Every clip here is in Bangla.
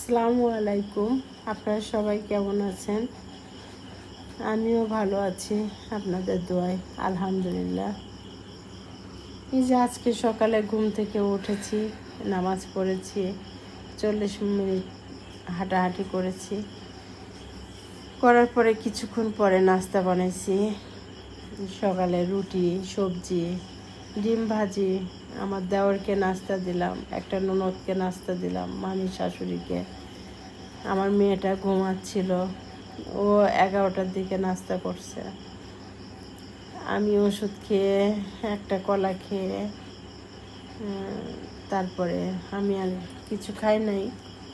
আসসালামু আলাইকুম। আপনারা সবাই কেমন আছেন? আমিও ভালো আছি আপনাদের দোয়ায়, আলহামদুলিল্লাহ। এই যে আজকে সকালে ঘুম থেকে উঠেছি, নামাজ পড়েছি, 40 মিনিট হাঁটাহাঁটি করেছি। করার পরে কিছুক্ষণ পরে নাস্তা বানাইছি। সকালে রুটি, সবজি, ডিম ভাজি। আমার দেওরকে নাস্তা দিলাম, একটা ননদকে নাস্তা দিলাম, মামি শাশুড়িকে। আমার মেয়েটা ঘুমাচ্ছিল, ও 11টার দিকে নাস্তা করছে। আমি ওষুধ খেয়ে, একটা কলা খেয়ে, তারপরে আমি আর কিছু খাই নাই।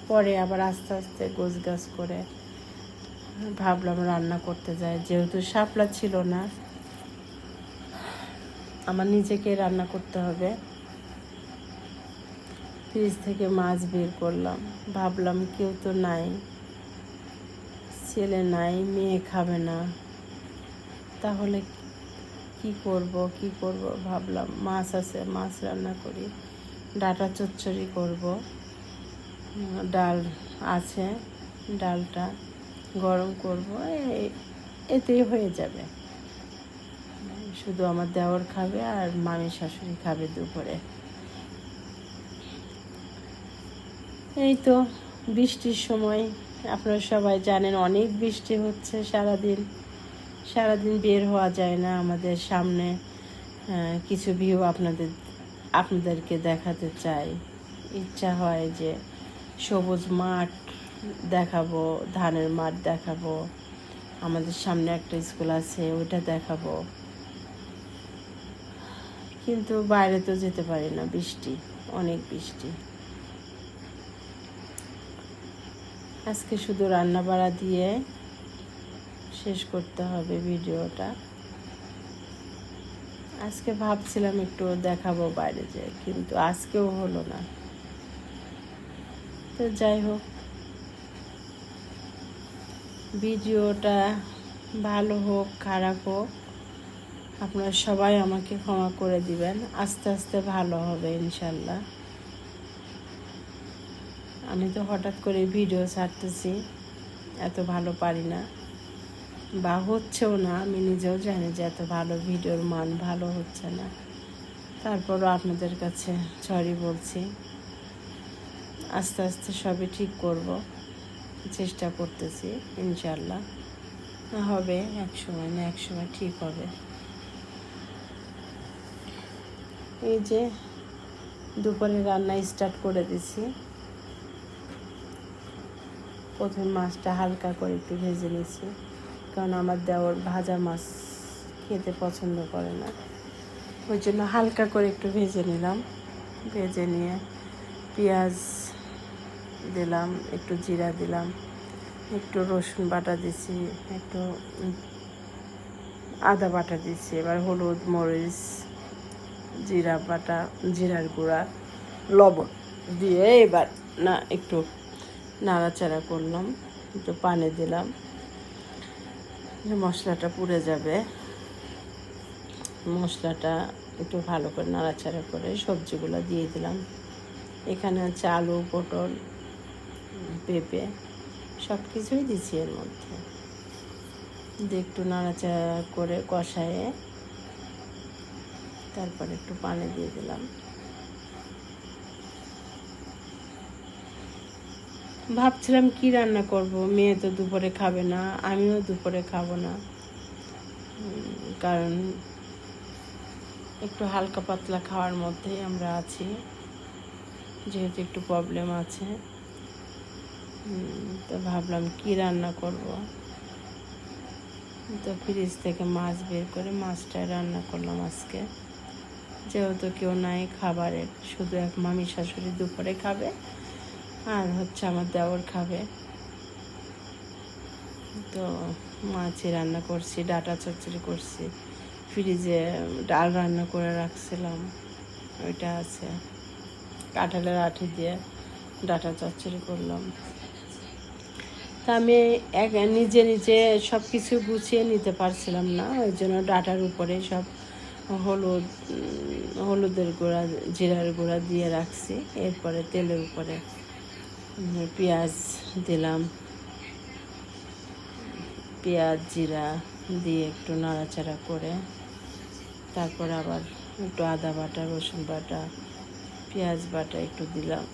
পরে আবার আস্তে আস্তে গোছগাছ করে ভাবলাম রান্না করতে যাই, যেহেতু শাপলা ছিল না, আমার নিজেকে রান্না করতে হবে। ফ্রিজ থেকে মাছ বের করলাম, ভাবলাম কেউ তো নাই, ছেলে নাই, মেয়ে খাবে না, তাহলে কি করব ভাবলাম মাছ আছে, মাছ রান্না করি, ডাঁটা চচ্চড়ি করব, ডাল আছে, ডালটা গরম করব, এতেই হয়ে যাবে। শুধু আমার দেওর খাবে আর মামি শাশুড়ি খাবে দুপুরে। এই তো বৃষ্টির সময়, আপনারা সবাই জানেন অনেক বৃষ্টি হচ্ছে সারাদিন বের হওয়া যায় না। আমাদের সামনে কিছু ভিউ আপনাদেরকে দেখাতে চাই। ইচ্ছা হয় যে সবুজ মাঠ দেখাবো, ধানের মাঠ দেখাবো, আমাদের সামনে একটা স্কুল আছে ওইটা দেখাবো, কিন্তু বাইরে তো যেতে পারি না, বৃষ্টি, অনেক বৃষ্টি। আজকে শুধু রান্না বাড়া দিয়ে শেষ করতে হবে ভিডিওটা। আজকে ভাবছিলাম একটু দেখাবো বাইরে যেয়ে, কিন্তু আজকেও হলো না। তো যাই হোক, ভিডিওটা ভালো হোক খারাপ হোক, আপনারা সবাই আমাকে ক্ষমা করে দিবেন। আস্তে আস্তে ভালো হবে ইনশাল্লাহ। আমি তো হঠাৎ করে ভিডিও ছাড়তেছি, এত ভালো পারি না, বা হচ্ছেও না। আমি নিজেও জানি যে এত ভালো ভিডিওর মান ভালো হচ্ছে না, তারপরও আপনাদের কাছে সরি বলছি। আস্তে আস্তে সবই ঠিক করব, চেষ্টা করতেছি, ইনশাল্লাহ হবে, একসময় না একসময় ঠিক হবে। এই যে দুপুরে রান্না স্টার্ট করে দিছি। প্রথমে মাছটা হালকা করে একটু ভেজে নিয়েছি, কারণ আমার দেওর ভাজা মাছ খেতে পছন্দ করে না, ওই জন্য হালকা করে একটু ভেজে নিলাম। ভেজে নিয়ে পেঁয়াজ দিলাম, একটু জিরা দিলাম, একটু রসুন বাটা দিছি, একটু আদা বাটা দিছি, এবার হলুদ, মরিচ, জিরা বাটা, জিরার গুঁড়া, লবণ দিয়ে এবার একটু নাড়াচাড়া করলাম, একটু পানি দিলাম, মশলাটা পুড়ে যাবে। মশলাটা একটু ভালো করে নাড়াচাড়া করে সবজিগুলো দিয়ে দিলাম। এখানে হচ্ছে আলু, পটল, পেঁপে, সব কিছুই দিচ্ছি এর মধ্যে। দিয়ে একটু নাড়াচাড়া করে কষায়ে তারপরে একটু পানি দিয়ে দিলাম। ভাবছিলাম কি রান্না করব, মেয়ে তো দুপুরে খাবে না, আমিও দুপুরে খাবো না, কারণ একটু হালকা পাতলা খাওয়ার মধ্যেই আমরা আছি, যেহেতু একটু প্রবলেম আছে। তো ভাবলাম কি রান্না করব, তো ফ্রিজ থেকে মাছ বের করে মাছটা রান্না করলাম আজকে। যেহেতু কেউ নাই খাবারের, শুধু এক মামি শাশুড়ি দুপুরে খাবে, আর হচ্ছে আমার দেওর খাবে। তো মাছই রান্না করছি, ডাঁটা চচ্চড়ি করছি, ফ্রিজে ডাল রান্না করে রাখছিলাম, ওইটা আছে। কাঁঠালের আঠি দিয়ে ডাঁটা চচ্চড়ি করলাম। তা আমি নিজে সব কিছু গুছিয়ে নিতে পারছিলাম না, ওই জন্য ডাঁটার উপরে সব হলুদের গুঁড়া, জিরার গুঁড়া দিয়ে রাখছি। এরপরে তেলের উপরে পেঁয়াজ দিলাম, পেঁয়াজ জিরা দিয়ে একটু নাড়াচাড়া করে তারপর আবার একটু আদা বাটা, রসুন বাটা, পেঁয়াজ বাটা একটু দিলাম,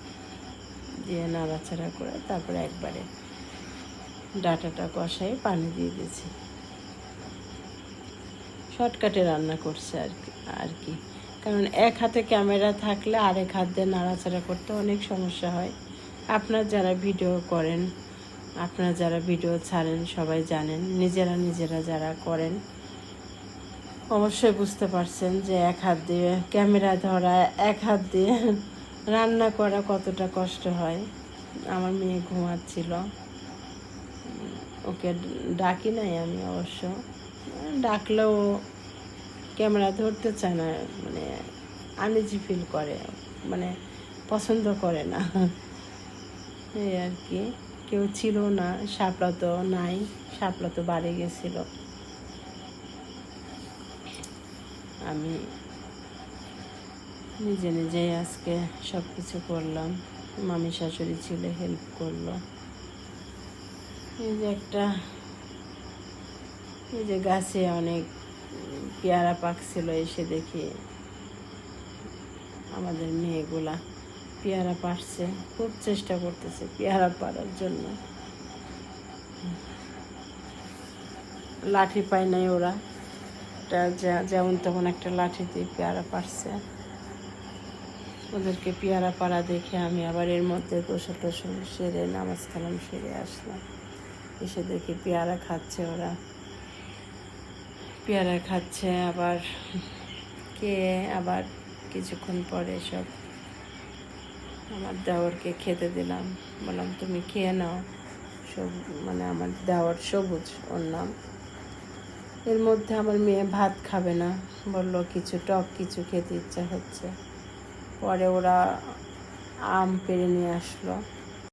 দিয়ে নাড়াচাড়া করে তারপরে একবারে ডাঁটাটা কষাই পানি দিয়ে দিয়েছি। শর্টকাটে রান্না করছে আর কি, কারণ এক হাতে ক্যামেরা থাকলে আরেক হাত দিয়ে নাড়াচাড়া করতে অনেক সমস্যা হয়। আপনারা যারা ভিডিও করেন, আপনারা যারা ভিডিও ছাড়েন সবাই জানেন, নিজেরা যারা করেন অবশ্যই বুঝতে পারছেন যে এক হাত দিয়ে ক্যামেরা ধরা, এক হাত দিয়ে রান্না করা কতটা কষ্ট হয়। আমার মেয়ে ঘুমাচ্ছিল, ওকে ডাকি নাই আমি অবশ্য, ডাকলেও ক্যামেরা ধরতে চায় না, মানে আনইজি ফিল করে, মানে পছন্দ করে না এই আর কি। কেউ ছিল না, শাপলা তো নাই, শাপলা তো বাড়ি গেছিল। আমি নিজেই আজকে সব কিছু করলাম, মামি শাশুড়ি ছিল হেল্প করলো। এই যে গাছে অনেক পেয়ারা পাকছিল, এসে দেখি আমাদের মেয়েগুলা পেয়ারা পাড়ছে, খুব চেষ্টা করতেছে পেয়ারা পাড়ার জন্য। লাঠি পায় নাই ওরা, যেমন তেমন একটা লাঠি দিয়ে পেয়ারা পাড়ছে। ওদেরকে পেয়ারা পাড়া দেখে আমি আবার এর মধ্যে গোসল টোসল সেরে নামাজ কালাম সেরে আসলাম। এসে দেখি পেয়ারা খাচ্ছে ওরা, পেয়ারা খাচ্ছে। আবার খেয়ে আবার কিছুক্ষণ পরে সব আমার দেওরকে খেতে দিলাম, বললাম তুমি খেয়ে নাও। মানে আমার দেওর সবুজ ওর নাম। এর মধ্যে আমার মেয়ে ভাত খাবে না, বললো কিছু টক কিছু খেতে ইচ্ছা হচ্ছে। পরে ওরা আম পেড়ে নিয়ে আসলো,